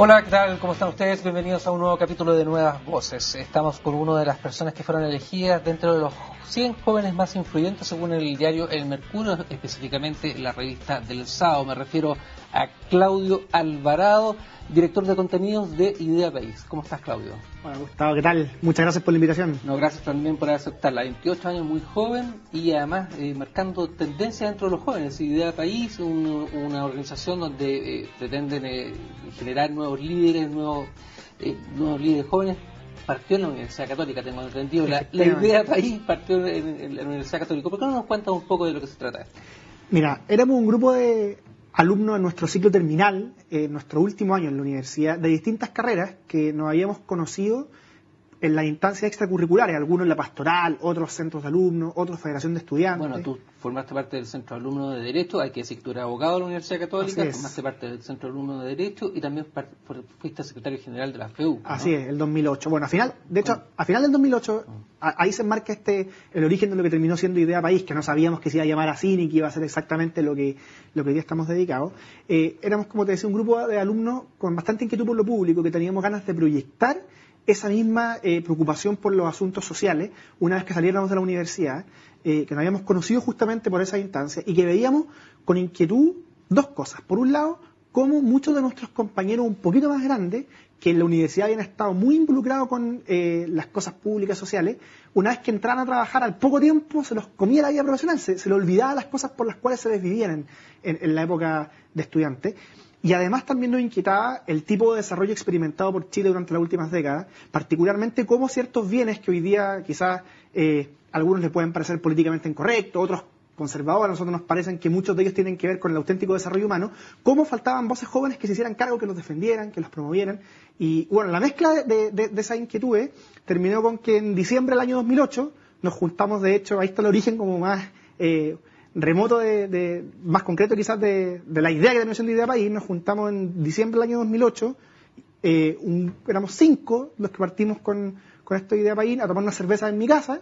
Hola, ¿qué tal? ¿Cómo están ustedes? Bienvenidos a un nuevo capítulo de Nuevas Voces. Estamos con una de las personas que fueron elegidas dentro de los 100 jóvenes más influyentes según el diario El Mercurio, específicamente la revista del sábado. Me refiero a Claudio Alvarado, director de contenidos de Idea País. ¿Cómo estás, Claudio? Hola, Gustavo, ¿qué tal? Muchas gracias por la invitación. No, gracias también por aceptarla. 28 años, muy joven y además marcando tendencia dentro de los jóvenes. Idea País, una organización donde pretenden generar nuevos líderes, nuevos líderes jóvenes. Partió en la Universidad Católica, tengo entendido. La Idea País partió en la Universidad Católica. ¿Por qué no nos cuentas un poco de lo que se trata esto? Mira, éramos un grupo de alumnos en nuestro ciclo terminal, nuestro último año en la universidad, de distintas carreras que nos habíamos conocido en las instancias extracurriculares, algunos en la pastoral, otros centros de alumnos, otros federación de estudiantes. Bueno, tú formaste parte del centro de alumnos de Derecho, hay que decir que tú eres abogado de la Universidad Católica, formaste parte del centro de alumnos de Derecho y también fuiste secretario general de la FEU, ¿no? Así es, el 2008. Bueno, a final del 2008, ahí se enmarca el origen de lo que terminó siendo Idea País, que no sabíamos que se iba a llamar así ni que iba a ser exactamente lo que hoy día estamos dedicados. Éramos, como te decía, un grupo de alumnos con bastante inquietud por lo público, que teníamos ganas de proyectar esa misma preocupación por los asuntos sociales una vez que saliéramos de la universidad, que nos habíamos conocido justamente por esa instancia y que veíamos con inquietud dos cosas. Por un lado, cómo muchos de nuestros compañeros un poquito más grandes, que en la universidad habían estado muy involucrados con las cosas públicas sociales, una vez que entraban a trabajar al poco tiempo se los comía la vida profesional, se le olvidaba las cosas por las cuales se desvivían en la época de estudiante. Y además también nos inquietaba el tipo de desarrollo experimentado por Chile durante las últimas décadas, particularmente cómo ciertos bienes que hoy día quizás algunos les pueden parecer políticamente incorrectos, otros conservadores, a nosotros nos parecen que muchos de ellos tienen que ver con el auténtico desarrollo humano, cómo faltaban voces jóvenes que se hicieran cargo, que los defendieran, que los promovieran. Y bueno, la mezcla de esas inquietudes terminó con que en diciembre del año 2008 nos juntamos, de hecho, ahí está el origen como más remoto, más concreto quizás de la idea que tenemos en Idea País. Nos juntamos en diciembre del año 2008, éramos 5 los que partimos con esto de Idea País, a tomar una cerveza en mi casa,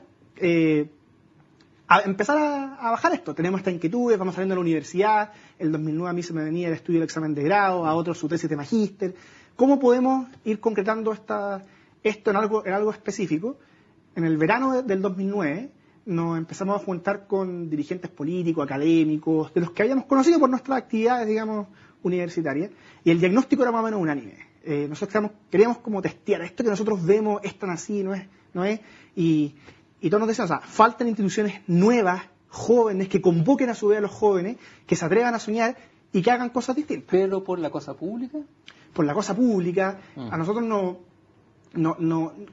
a empezar a bajar esto. Tenemos esta inquietud, vamos saliendo de la universidad, el 2009 a mí se me venía el estudio del examen de grado, a otros su tesis de magíster. ¿Cómo podemos ir concretando esto en algo específico? En el verano del 2009 nos empezamos a juntar con dirigentes políticos, académicos, de los que habíamos conocido por nuestras actividades, digamos, universitarias, y el diagnóstico era más o menos unánime. Nosotros queríamos como testear, esto que nosotros vemos es tan así, no es, y todos nos decían, o sea, faltan instituciones nuevas, jóvenes, que convoquen a su vez a los jóvenes, que se atrevan a soñar y que hagan cosas distintas. ¿Pero por la cosa pública? Por la cosa pública. A nosotros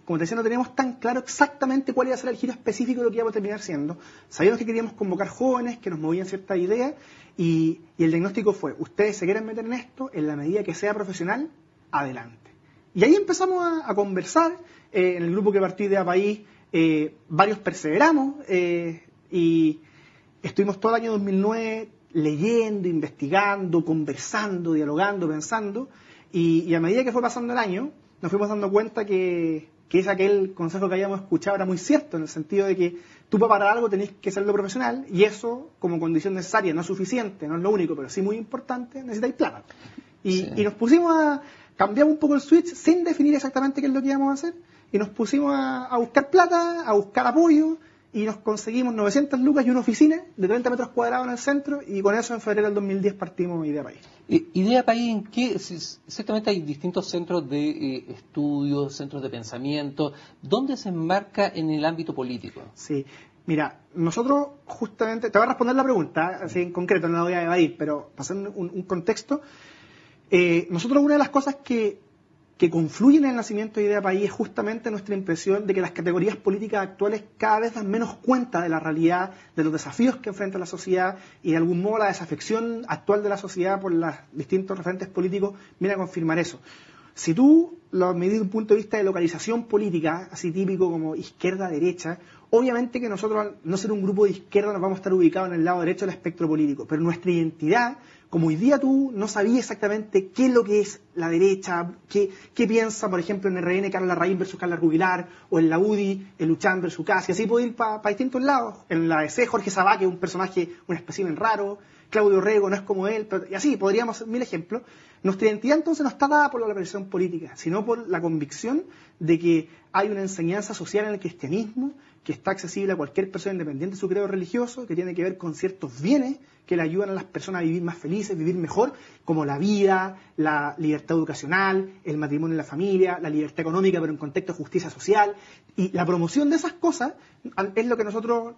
como te decía, no teníamos tan claro exactamente cuál iba a ser el giro específico de lo que íbamos a terminar siendo. Sabíamos que queríamos convocar jóvenes que nos movían ciertas ideas y el diagnóstico fue, ustedes se quieren meter en esto, en la medida que sea profesional, adelante. Y ahí empezamos a conversar, en el grupo que partió Idea País, varios perseveramos y estuvimos todo el año 2009 leyendo, investigando, conversando, dialogando, pensando, y a medida que fue pasando el año nos fuimos dando cuenta que es aquel consejo que habíamos escuchado era muy cierto, en el sentido de que tú para parar algo tenés que serlo profesional, y eso como condición necesaria, no es suficiente, no es lo único, pero sí muy importante, necesitáis plata. Y nos pusimos cambiamos un poco el switch sin definir exactamente qué es lo que íbamos a hacer, y nos pusimos a buscar plata, a buscar apoyo, y nos conseguimos 900 lucas y una oficina de 30 metros cuadrados en el centro, y con eso en febrero del 2010 partimos Idea País. ¿Idea País en qué? Exactamente, hay distintos centros de estudios, centros de pensamiento. ¿Dónde se enmarca en el ámbito político? Sí, mira, nosotros justamente, te voy a responder la pregunta, así en concreto, no la voy a evadir, pero para hacer un contexto, nosotros una de las cosas que confluyen en el nacimiento de Idea País es justamente nuestra impresión de que las categorías políticas actuales cada vez dan menos cuenta de la realidad, de los desafíos que enfrenta la sociedad, y de algún modo la desafección actual de la sociedad por los distintos referentes políticos viene a confirmar eso. Si tú lo medís desde un punto de vista de localización política, así típico como izquierda-derecha, obviamente que nosotros, al no ser un grupo de izquierda, nos vamos a estar ubicados en el lado derecho del espectro político, pero nuestra identidad como hoy día tú no sabías exactamente qué es lo que es la derecha, qué piensa, por ejemplo, en RN Carlos Larraín versus Carla Rubilar, o en la UDI, el Luchán versus Casi, así puede ir para distintos lados. En la DC, Jorge Sabá, que es un personaje, un espécimen raro, Claudio Rego no es como él, y así podríamos hacer 1000 ejemplos. Nuestra identidad entonces no está dada por la presión política, sino por la convicción de que hay una enseñanza social en el cristianismo que está accesible a cualquier persona independiente de su credo religioso, que tiene que ver con ciertos bienes que le ayudan a las personas a vivir más felices, vivir mejor, como la vida, la libertad educacional, el matrimonio en la familia, la libertad económica, pero en contexto de justicia social. Y la promoción de esas cosas es lo que nosotros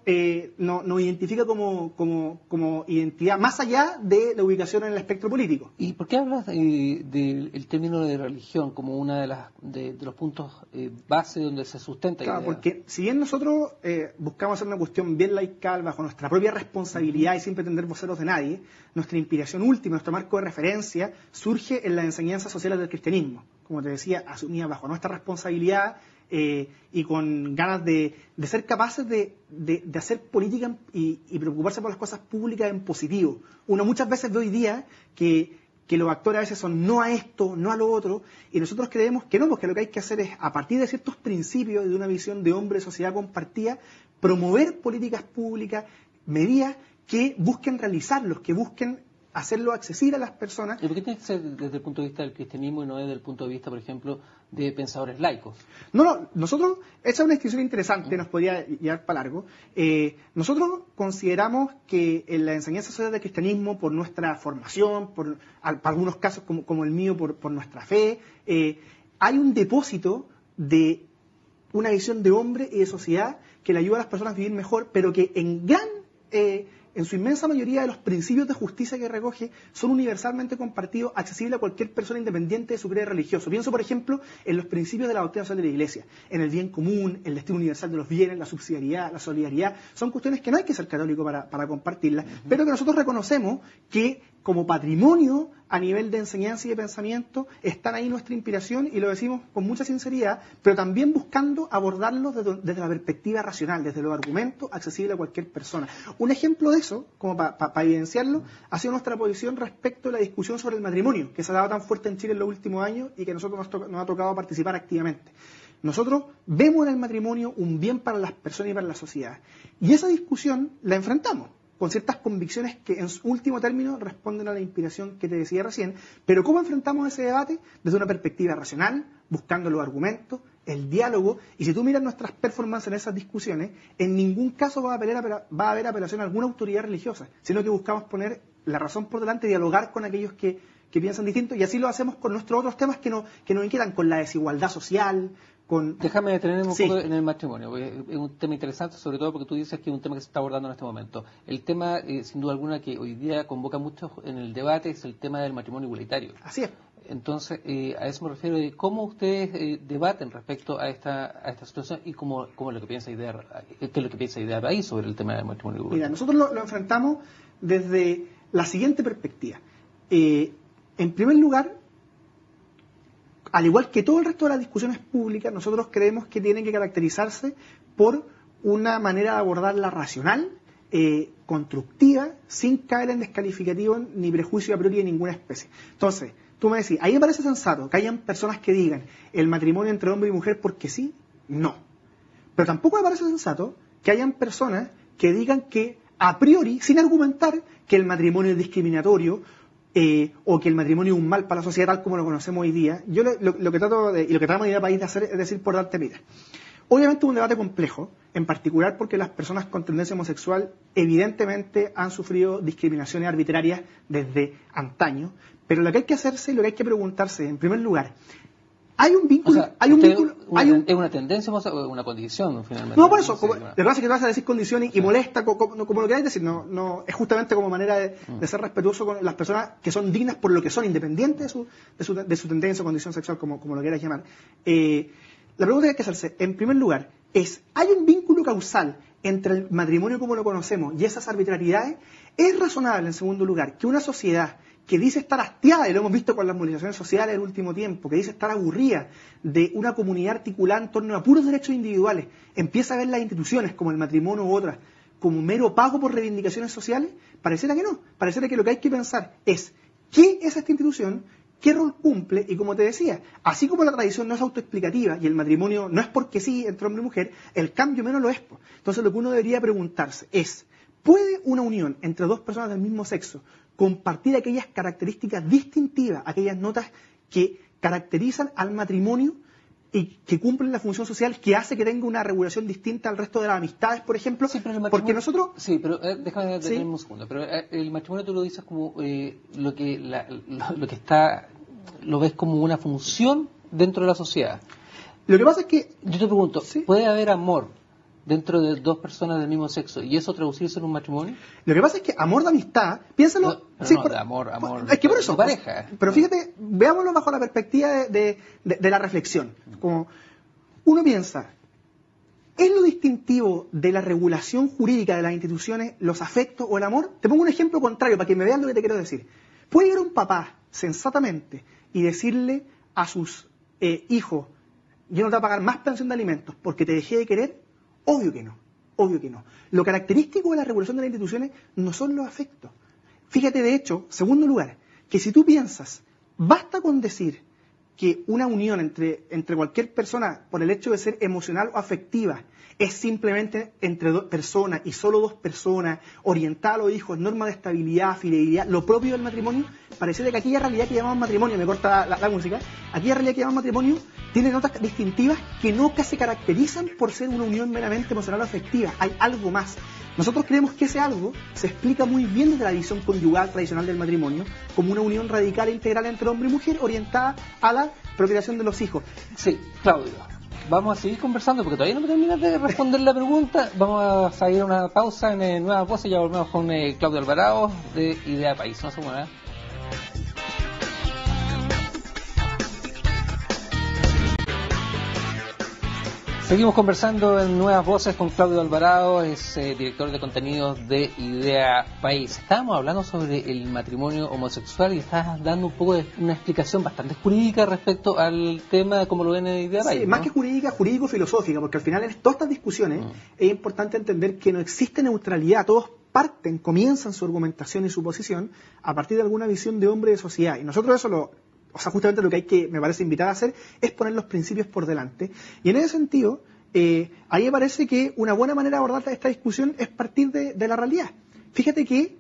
nos identifica como identidad, más allá de la ubicación en el espectro político. ¿Y por qué hablas del término de religión como una de los puntos base donde se sustenta? Claro, porque si bien nosotros buscamos hacer una cuestión bien laical, bajo nuestra propia responsabilidad y sin pretender voceros de nadie, nuestra inspiración última, nuestro marco de referencia, surge en las enseñanzas sociales del cristianismo. Como te decía, asumida bajo nuestra responsabilidad y con ganas de ser capaces de hacer política y preocuparse por las cosas públicas en positivo. Uno muchas veces ve hoy día que los actores a veces son no a esto, no a lo otro, y nosotros creemos que no, porque lo que hay que hacer es, a partir de ciertos principios y de una visión de hombre, sociedad compartida, promover políticas públicas, medidas que busquen realizarlos, que busquen hacerlo accesible a las personas. ¿Y por qué tiene que ser desde el punto de vista del cristianismo y no desde el punto de vista, por ejemplo, de pensadores laicos? No, nosotros, esa es una distinción interesante, nos podría llevar para largo. Nosotros consideramos que en la enseñanza social del cristianismo, por nuestra formación, para algunos casos como el mío, por nuestra fe, hay un depósito de una visión de hombre y de sociedad que le ayuda a las personas a vivir mejor, pero que en su inmensa mayoría de los principios de justicia que recoge son universalmente compartidos, accesibles a cualquier persona independiente de su credo religioso. Pienso, por ejemplo, en los principios de la doctrina social de la Iglesia, en el bien común, el destino universal de los bienes, la subsidiariedad, la solidaridad. Son cuestiones que no hay que ser católico para compartirlas, pero que nosotros reconocemos que como patrimonio a nivel de enseñanza y de pensamiento están ahí nuestra inspiración, y lo decimos con mucha sinceridad, pero también buscando abordarlos desde la perspectiva racional, desde los argumentos accesibles a cualquier persona. Un ejemplo de eso, como para evidenciarlo, ha sido nuestra posición respecto a la discusión sobre el matrimonio, que se ha dado tan fuerte en Chile en los últimos años y que a nosotros nos ha tocado participar activamente. Nosotros vemos en el matrimonio un bien para las personas y para la sociedad, y esa discusión la enfrentamos con ciertas convicciones que en su último término responden a la inspiración que te decía recién, pero ¿cómo enfrentamos ese debate? Desde una perspectiva racional, buscando los argumentos, el diálogo, y si tú miras nuestras performances en esas discusiones, en ningún caso va a haber apelación a alguna autoridad religiosa, sino que buscamos poner la razón por delante y dialogar con aquellos que piensan distinto, y así lo hacemos con nuestros otros temas que nos inquietan, con la desigualdad social. Déjame detenerme un poco en el matrimonio, porque es un tema interesante, sobre todo porque tú dices que es un tema que se está abordando en este momento. El tema, sin duda alguna, que hoy día convoca mucho en el debate es el tema del matrimonio igualitario. Así es. Entonces, a eso me refiero de cómo ustedes debaten respecto a esta situación y cómo es lo que piensa qué es lo que piensa Idea País sobre el tema del matrimonio igualitario. Mira, nosotros lo enfrentamos desde la siguiente perspectiva. En primer lugar, al igual que todo el resto de las discusiones públicas, nosotros creemos que tienen que caracterizarse por una manera de abordarla racional, constructiva, sin caer en descalificativo ni prejuicio a priori de ninguna especie. Entonces, tú me decís, ¿ahí me parece sensato que hayan personas que digan el matrimonio entre hombre y mujer porque sí? No. Pero tampoco me parece sensato que hayan personas que digan que a priori, sin argumentar, que el matrimonio es discriminatorio, o que el matrimonio es un mal para la sociedad tal como lo conocemos hoy día. Yo lo que tratamos de Idea País de hacer es decir, por darte mira. Obviamente es un debate complejo, en particular porque las personas con tendencia homosexual evidentemente han sufrido discriminaciones arbitrarias desde antaño, pero lo que hay que hacerse y lo que hay que preguntarse, en primer lugar, ¿hay un vínculo? O sea, ¿es una tendencia o una condición finalmente? No, por eso, lo que pasa es que vas a decir condición y molesta, como lo queráis decir, no, es justamente como manera de ser respetuoso con las personas que son dignas por lo que son, independientes de su tendencia o condición sexual, como lo queráis llamar. La pregunta que hay que hacerse, en primer lugar, ¿hay un vínculo causal entre el matrimonio como lo conocemos y esas arbitrariedades? ¿Es razonable, en segundo lugar, que una sociedad que dice estar hastiada, y lo hemos visto con las movilizaciones sociales del último tiempo, que dice estar aburrida de una comunidad articulada en torno a puros derechos individuales, empieza a ver las instituciones como el matrimonio u otras como mero pago por reivindicaciones sociales? Pareciera que no. Pareciera que lo que hay que pensar es qué es esta institución, qué rol cumple, y como te decía, así como la tradición no es autoexplicativa y el matrimonio no es porque sí entre hombre y mujer, el cambio menos lo es. Entonces lo que uno debería preguntarse es, ¿puede una unión entre dos personas del mismo sexo compartir aquellas características distintivas, aquellas notas que caracterizan al matrimonio y que cumplen la función social que hace que tenga una regulación distinta al resto de las amistades, por ejemplo? Sí, pero el matrimonio, porque nosotros... Sí, pero déjame detenerme ¿Sí? un segundo. Pero el matrimonio tú lo dices como lo que está, lo ves como una función dentro de la sociedad. Lo que pasa es que... Yo te pregunto, ¿Sí? ¿puede haber amor dentro de dos personas del mismo sexo y eso traducirse en un matrimonio? Lo que pasa es que amor de amistad, piénsalo... No, pero sí, no, de amor es que por eso, de pareja. Pero fíjate, veámoslo bajo la perspectiva de la reflexión. Como uno piensa, ¿es lo distintivo de la regulación jurídica de las instituciones los afectos o el amor? Te pongo un ejemplo contrario para que me vean lo que te quiero decir. ¿Puede ir un papá sensatamente y decirle a sus hijos, yo no te voy a pagar más pensión de alimentos porque te dejé de querer? Obvio que no, obvio que no. Lo característico de la regulación de las instituciones no son los afectos. Fíjate, de hecho, segundo lugar, que si tú piensas, basta con decir que una unión entre cualquier persona, por el hecho de ser emocional o afectiva, es simplemente entre dos personas y solo dos personas, orientada a los hijos, norma de estabilidad, fidelidad, lo propio del matrimonio, pareciera que aquella realidad que llamamos matrimonio, me corta la música, aquella realidad que llamamos matrimonio tiene notas distintivas que no se caracterizan por ser una unión meramente emocional o afectiva. Hay algo más. Nosotros creemos que ese algo se explica muy bien desde la visión conyugal tradicional del matrimonio, como una unión radical e integral entre hombre y mujer orientada a la procreación de los hijos. Sí, Claudio, vamos a seguir conversando porque todavía no me terminas de responder la pregunta. Vamos a ir a una pausa en Nuevas Voces y ya volvemos con Claudio Alvarado de Idea País. No se mueva. Seguimos conversando en Nuevas Voces con Claudio Alvarado, es director de contenidos de Idea País. Estábamos hablando sobre el matrimonio homosexual y estabas dando un poco de una explicación bastante jurídica respecto al tema de cómo lo ven en Idea País. Sí, ¿no? Más que jurídica, jurídico-filosófica, porque al final en todas estas discusiones es importante entender que no existe neutralidad, todos comienzan su argumentación y su posición a partir de alguna visión de hombre de sociedad. Y nosotros eso justamente lo que hay que, me parece, invitar a hacer es poner los principios por delante. Y en ese sentido, a mí me parece que una buena manera de abordar esta discusión es partir de la realidad. Fíjate que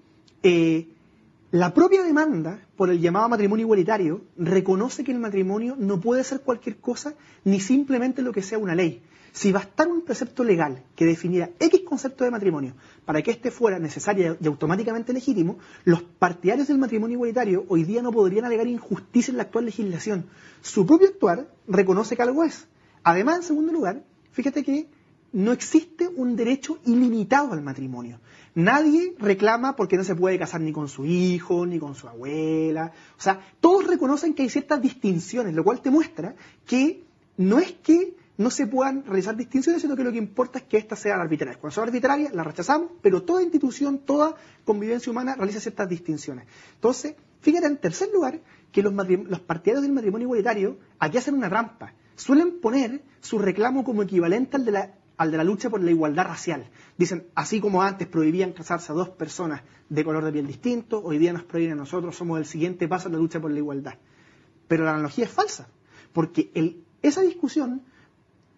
la propia demanda por el llamado matrimonio igualitario reconoce que el matrimonio no puede ser cualquier cosa ni simplemente lo que sea una ley. Si bastara un precepto legal que definiera X concepto de matrimonio para que éste fuera necesario y automáticamente legítimo, los partidarios del matrimonio igualitario hoy día no podrían alegar injusticia en la actual legislación. Su propio actuar reconoce que algo es. Además, en segundo lugar, fíjate que no existe un derecho ilimitado al matrimonio. Nadie reclama porque no se puede casar ni con su hijo, ni con su abuela. O sea, todos reconocen que hay ciertas distinciones, lo cual te muestra que no es que no se puedan realizar distinciones, sino que lo que importa es que éstas sean arbitrarias. Cuando son arbitrarias, las rechazamos, pero toda institución, toda convivencia humana realiza ciertas distinciones. Entonces, fíjate en tercer lugar que los partidarios del matrimonio igualitario aquí hacen una trampa. Suelen poner su reclamo como equivalente al de la lucha por la igualdad racial. Dicen, así como antes prohibían casarse a dos personas de color de piel distinto, hoy día nos prohíben a nosotros, somos el siguiente paso en la lucha por la igualdad. Pero la analogía es falsa, porque esa discusión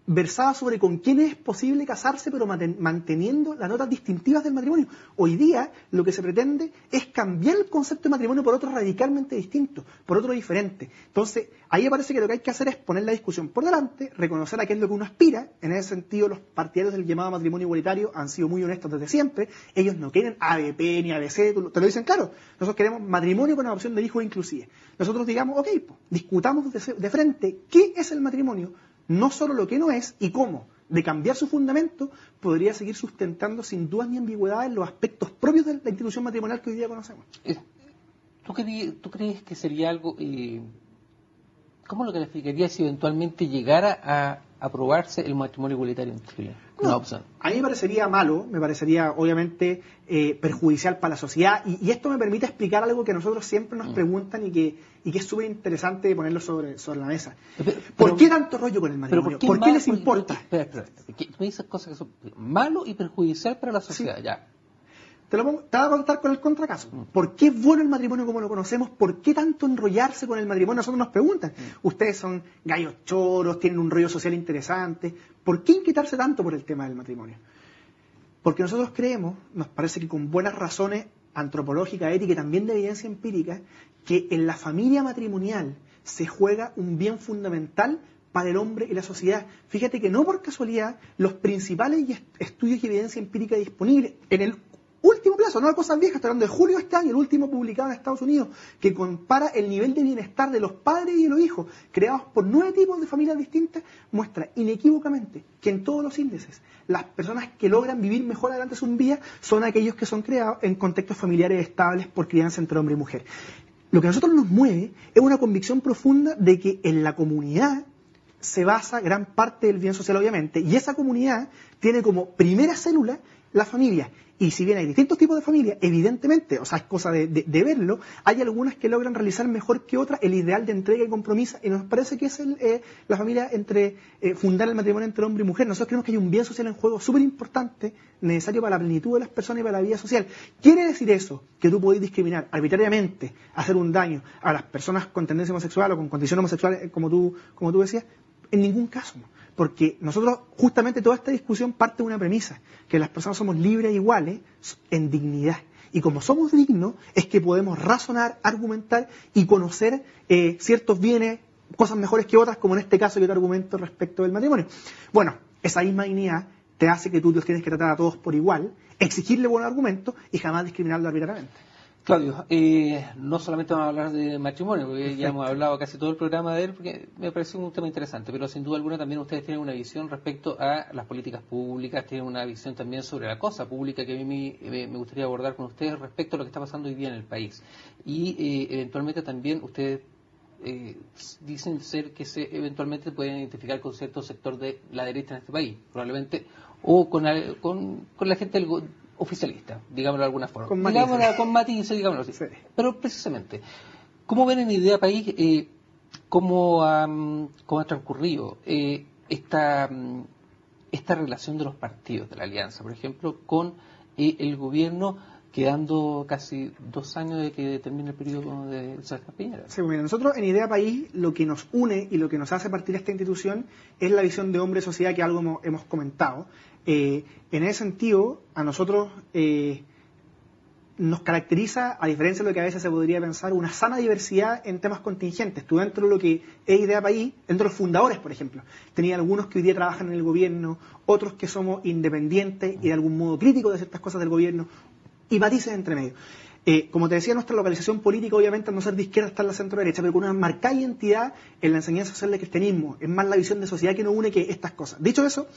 versaba sobre con quién es posible casarse, pero manteniendo las notas distintivas del matrimonio. Hoy día lo que se pretende es cambiar el concepto de matrimonio por otro radicalmente distinto, por otro diferente. Entonces, ahí me parece que lo que hay que hacer es poner la discusión por delante, reconocer a qué es lo que uno aspira. En ese sentido, los partidarios del llamado matrimonio igualitario han sido muy honestos desde siempre. Ellos no quieren ABP ni ABC, te lo dicen claro. Nosotros queremos matrimonio con adopción de hijos inclusive. Nosotros digamos, ok, discutamos de frente qué es el matrimonio, no solo lo que no es y cómo, de cambiar su fundamento, podría seguir sustentando sin dudas ni ambigüedades los aspectos propios de la institución matrimonial que hoy día conocemos. ¿Tú crees que sería algo, cómo lo calificarías si eventualmente llegara aprobarse el matrimonio igualitario en Chile? Una opción. A mí me parecería malo, me parecería obviamente perjudicial para la sociedad, y esto me permite explicar algo que nosotros siempre nos preguntan y que es súper interesante ponerlo sobre la mesa. ¿Por qué tanto rollo con el matrimonio? ¿Por qué les importa? Espera. Tú me dices cosas que son malo y perjudicial para la sociedad, sí. Ya. Te voy a contar con el contracaso. ¿Por qué es bueno el matrimonio como lo conocemos? ¿Por qué tanto enrollarse con el matrimonio? Nosotros nos preguntan. Ustedes son gallos choros, tienen un rollo social interesante. ¿Por qué inquietarse tanto por el tema del matrimonio? Porque nosotros creemos, nos parece que con buenas razones antropológicas, éticas y también de evidencia empírica, que en la familia matrimonial se juega un bien fundamental para el hombre y la sociedad. Fíjate que no por casualidad los principales estudios y evidencia empírica disponibles en el último plazo, no de cosas viejas, estoy hablando de julio de este año, el último publicado en Estados Unidos, que compara el nivel de bienestar de los padres y de los hijos, creados por 9 tipos de familias distintas, muestra inequívocamente que en todos los índices, las personas que logran vivir mejor adelante sus vidas son aquellos que son creados en contextos familiares estables por crianza entre hombre y mujer. Lo que a nosotros nos mueve es una convicción profunda de que en la comunidad se basa gran parte del bien social, obviamente, y esa comunidad tiene como primera célula la familia. Y si bien hay distintos tipos de familias, evidentemente, o sea, es cosa de verlo, hay algunas que logran realizar mejor que otras el ideal de entrega y compromiso, y nos parece que es la familia fundar el matrimonio entre hombre y mujer. Nosotros creemos que hay un bien social en juego súper importante, necesario para la plenitud de las personas y para la vida social. ¿Quiere decir eso que tú podés discriminar arbitrariamente, hacer un daño a las personas con tendencia homosexual o con condición homosexual, como tú decías? En ningún caso. Porque nosotros, justamente toda esta discusión parte de una premisa, que las personas somos libres e iguales en dignidad. Y como somos dignos, es que podemos razonar, argumentar y conocer ciertos bienes, cosas mejores que otras, como en este caso yo te argumento respecto del matrimonio. Bueno, esa misma dignidad te hace que tú los tienes que tratar a todos por igual, exigirle buenos argumentos y jamás discriminarlo arbitrariamente. Claudio, no solamente vamos a hablar de matrimonio, porque ya hemos hablado casi todo el programa de él, porque me parece un tema interesante, pero sin duda alguna también ustedes tienen una visión respecto a las políticas públicas, tienen una visión también sobre la cosa pública que a mí me gustaría abordar con ustedes respecto a lo que está pasando hoy día en el país. Y eventualmente también ustedes dicen ser que eventualmente pueden identificar con cierto sector de la derecha en este país, probablemente, o con la gente del oficialista, digámoslo de alguna forma. Con matices, digámoslo así. Sí. Pero precisamente, ¿cómo ven en Idea País cómo ha transcurrido esta relación de los partidos de la Alianza, por ejemplo, con el gobierno, quedando casi 2 años de que termine el periodo de Sebastián Piñera? Sí, mira, nosotros en Idea País lo que nos une y lo que nos hace partir esta institución es la visión de hombre-sociedad que algo hemos comentado. En ese sentido, a nosotros nos caracteriza, a diferencia de lo que a veces se podría pensar, una sana diversidad en temas contingentes. Tú dentro de lo que es Idea País, dentro de los fundadores, por ejemplo, tenía algunos que hoy día trabajan en el gobierno, otros que somos independientes y de algún modo críticos de ciertas cosas del gobierno, y matices entre medio. Como te decía, nuestra localización política, obviamente, al no ser de izquierda, está en la centro-derecha, pero con una marcada identidad en la enseñanza social del cristianismo. Es más la visión de sociedad que nos une que estas cosas. Dicho eso,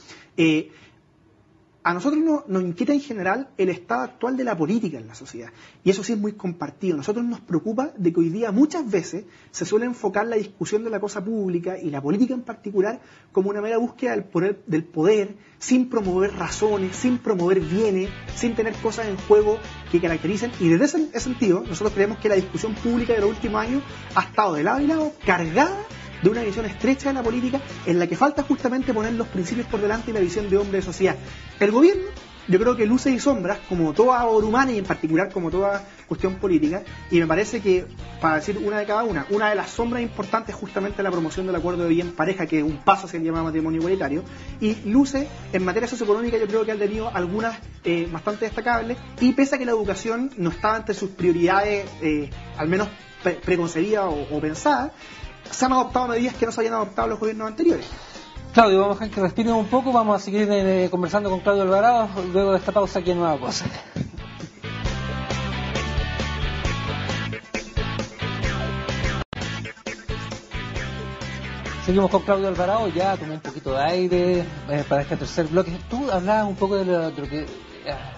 a nosotros nos inquieta en general el estado actual de la política en la sociedad. Y eso sí es muy compartido. A nosotros nos preocupa de que hoy día muchas veces se suele enfocar la discusión de la cosa pública y la política en particular como una mera búsqueda del poder, sin promover razones, sin promover bienes, sin tener cosas en juego que caractericen. Y desde ese sentido, nosotros creemos que la discusión pública de los últimos años ha estado de lado y lado cargada de una visión estrecha de la política en la que falta justamente poner los principios por delante y la visión de hombre de sociedad. El gobierno, yo creo que luces y sombras, como toda obra humana y en particular como toda cuestión política, y me parece que, para decir una de cada una de las sombras importantes es justamente la promoción del acuerdo de bien pareja, que es un paso hacia el llamado matrimonio igualitario, y luces en materia socioeconómica yo creo que han tenido algunas bastante destacables, y pese a que la educación no estaba entre sus prioridades, al menos preconcebidas o pensadas, se han adoptado medidas que no se habían adoptado los gobiernos anteriores. Claudio, vamos a dejar que respiren un poco, vamos a seguir conversando con Claudio Alvarado luego de esta pausa aquí en Nueva Cosa. Seguimos con Claudio Alvarado, ya tomé un poquito de aire para este tercer bloque. Tú hablabas un poco de lo que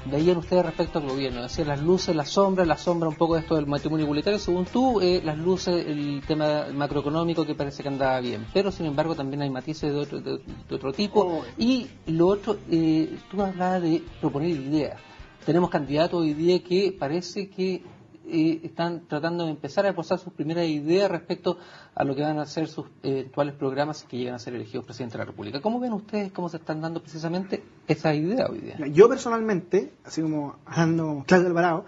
veían ustedes respecto al gobierno? Decían las luces, la sombra un poco de esto del matrimonio igualitario, según tú, las luces, el tema macroeconómico que parece que andaba bien, pero sin embargo también hay matices de otro tipo. Y lo otro, tú hablabas de proponer ideas. Tenemos candidatos hoy día que parece que están tratando de empezar a posar sus primeras ideas respecto a lo que van a ser sus eventuales programas que llegan a ser elegidos presidente de la República. ¿Cómo ven ustedes cómo se están dando precisamente esas ideas hoy día? Yo personalmente, así como hablando Claudio Alvarado,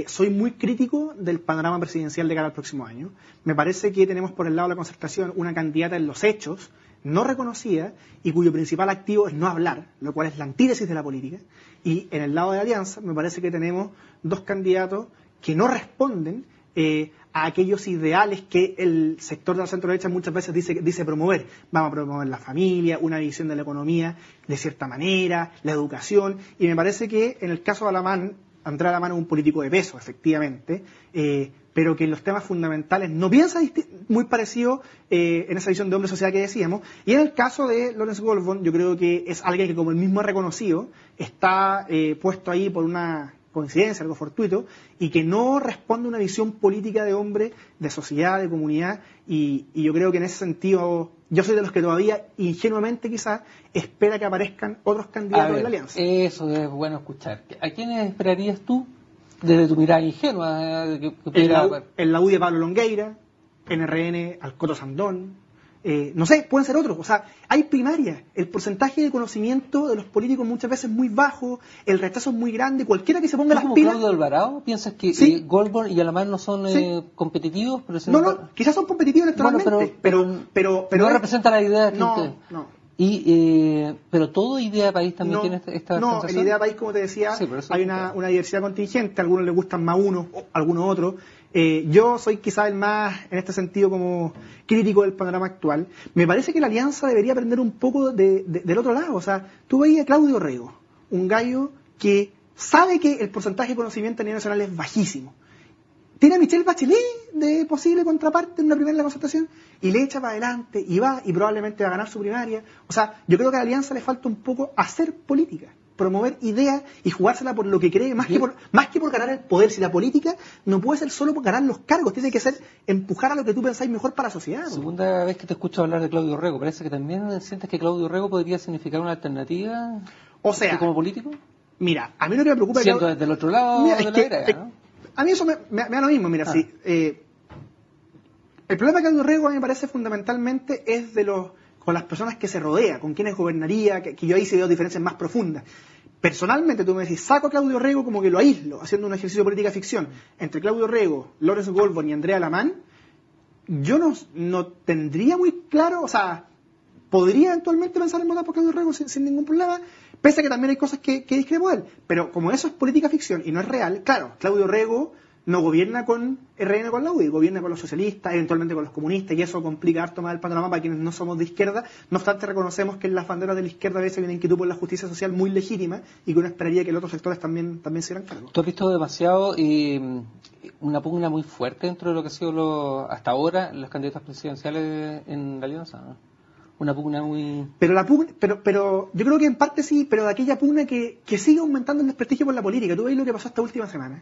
soy muy crítico del panorama presidencial de cara al próximo año. Me parece que tenemos por el lado de la concertación una candidata en los hechos, no reconocida, y cuyo principal activo es no hablar, lo cual es la antítesis de la política. Y en el lado de la alianza me parece que tenemos dos candidatos que no responden a aquellos ideales que el sector de la centro-derecha muchas veces dice promover. Vamos a promover la familia, una visión de la economía de cierta manera, la educación, y me parece que en el caso de Alamán, Andrés Alamán es un político de peso, efectivamente, pero que en los temas fundamentales no piensa muy parecido en esa visión de hombre-sociedad que decíamos. Y en el caso de Lawrence Goldborn, yo creo que es alguien que, como él mismo ha reconocido, está puesto ahí por una coincidencia, algo fortuito, y que no responde a una visión política de hombre, de sociedad, de comunidad, y yo creo que en ese sentido, yo soy de los que todavía, ingenuamente quizás, espera que aparezcan otros candidatos de la alianza. Eso es bueno escuchar. ¿A quiénes esperarías tú, desde tu mirada ingenua? En la UDI a Pablo Longueira, en RN al Coto Sandón, no sé, pueden ser otros. O sea, hay primarias. El porcentaje de conocimiento de los políticos muchas veces es muy bajo, el rechazo es muy grande. Cualquiera que se ponga las pilas. ¿Claudio Alvarado? ¿Piensas que sí. Goldborn y Alamán no son competitivos? Pero no, quizás son competitivos electoralmente. Bueno, pero no representan la idea. No. Pero todo Idea País también tiene esta No, sensación. En Idea País, como te decía, hay una diversidad contingente. A algunos les gustan más unos, a algunos otros. Yo soy quizás el más, en este sentido, como crítico del panorama actual. Me parece que la alianza debería aprender un poco del otro lado. O sea, tú veías a Claudio Rego, un gallo que sabe que el porcentaje de conocimiento a nivel nacional es bajísimo. Tiene a Michelle Bachelet de posible contraparte en una primera concertación y le echa para adelante y va y probablemente va a ganar su primaria. O sea, yo creo que a la alianza le falta un poco hacer política, promover ideas y jugársela por lo que cree, más que por ganar el poder. Si la política no puede ser solo por ganar los cargos, tiene que ser empujar a lo que tú pensáis mejor para la sociedad. Segunda vez que te escucho hablar de Claudio Rego, parece que también sientes que Claudio Rego podría significar una alternativa, o sea, como político. Mira, a mí lo que me preocupa siendo desde el otro lado de la vereda, ¿no? A mí eso me da lo mismo. Mira, sí, el problema de Claudio Rego a mí me parece fundamentalmente es con las personas que se rodea, con quienes gobernaría, que yo ahí sí veo diferencias más profundas. Personalmente, tú me decís, saco a Claudio Rego como que lo aíslo, haciendo un ejercicio de política ficción. Entre Claudio Rego, Lawrence Goldborn y Andrea Alamán, yo no tendría muy claro, o sea, podría eventualmente pensar en votar por Claudio Rego sin ningún problema, pese a que también hay cosas que discrepo de él. Pero como eso es política ficción y no es real, claro, Claudio Rego no gobierna con RN, con la UDI, gobierna con los socialistas, eventualmente con los comunistas, y eso complica harto más el panorama para quienes no somos de izquierda. No obstante, reconocemos que en las banderas de la izquierda a veces hay una inquietud por la justicia social muy legítima y que uno esperaría que los otros sectores también se hagan cargo. ¿Tú has visto demasiado una pugna muy fuerte dentro de lo que ha sido hasta ahora los candidatos presidenciales en la alianza, ¿no? Una pugna muy... Pero yo creo que en parte sí, pero de aquella pugna que sigue aumentando el desprestigio por la política. Tú ves lo que pasó esta última semana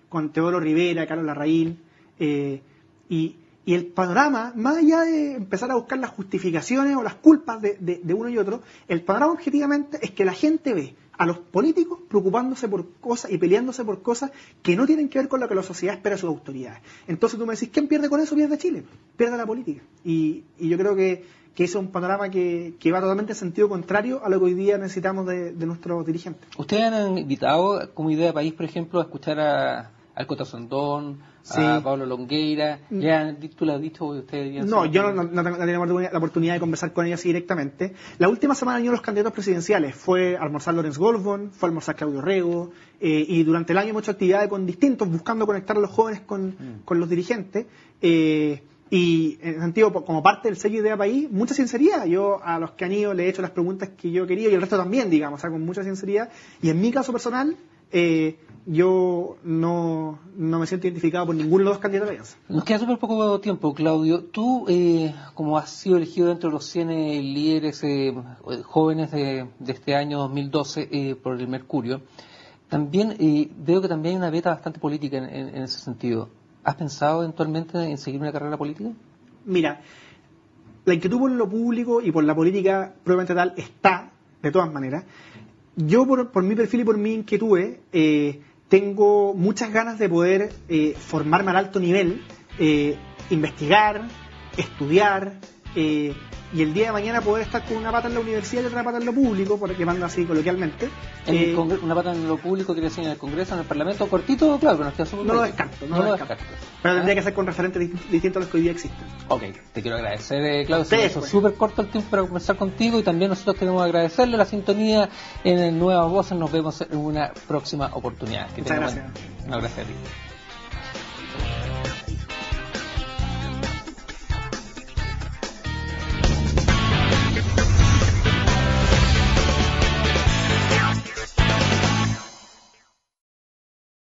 con Teodoro Rivera, Carlos Larraín, y el panorama, más allá de empezar a buscar las justificaciones o las culpas de uno y otro, el panorama objetivamente es que la gente ve a los políticos preocupándose por cosas y peleándose por cosas que no tienen que ver con lo que la sociedad espera de sus autoridades. Entonces tú me decís, ¿quién pierde con eso? Pierde Chile, pierde la política. Y yo creo que ese es un panorama que va totalmente en sentido contrario a lo que hoy día necesitamos de nuestros dirigentes. ¿Ustedes han invitado como Idea País, por ejemplo, a escuchar al Coto Sandón, a Pablo Longueira? ¿Tú lo has dicho? ¿Ustedes no, yo no tengo la oportunidad de conversar con ellos así directamente. La última semana han ido los candidatos presidenciales. Fue a almorzar Lawrence Goldborn, fue a almorzar Claudio Rego, y durante el año hemos hecho actividades con distintos, buscando conectar a los jóvenes con los dirigentes. Y en ese sentido, como parte del sello Idea País, mucha sinceridad. Yo a los que han ido le he hecho las preguntas que yo quería y el resto también, digamos, o sea, con mucha sinceridad. Y en mi caso personal, yo no me siento identificado por ninguno de los dos candidatos a alianza. Nos queda súper poco tiempo, Claudio. Tú, como has sido elegido dentro de los 100 líderes jóvenes de este año 2012 por el Mercurio, también veo que también hay una beta bastante política en ese sentido. ¿Has pensado eventualmente en seguir una carrera política? Mira, la inquietud por lo público y por la política propiamente tal está, de todas maneras. Yo, por mi perfil y por mi inquietud, tengo muchas ganas de poder formarme al alto nivel, investigar, estudiar, y el día de mañana poder estar con una pata en la universidad y otra pata en lo público, por quemando así coloquialmente. Una pata en lo público quiere decir en el Congreso, en el Parlamento, cortito, claro, pero nos queda súper no lo descarto, no lo descarto. Pero tendría que ser con referentes distintos a los que hoy día existen. Ok, te quiero agradecer, Claudio, se Ustedes, hizo súper corto el tiempo para conversar contigo, y también nosotros queremos agradecerle la sintonía en Nuevas Voces. Nos vemos en una próxima oportunidad. Muchas gracias. No, gracias a ti.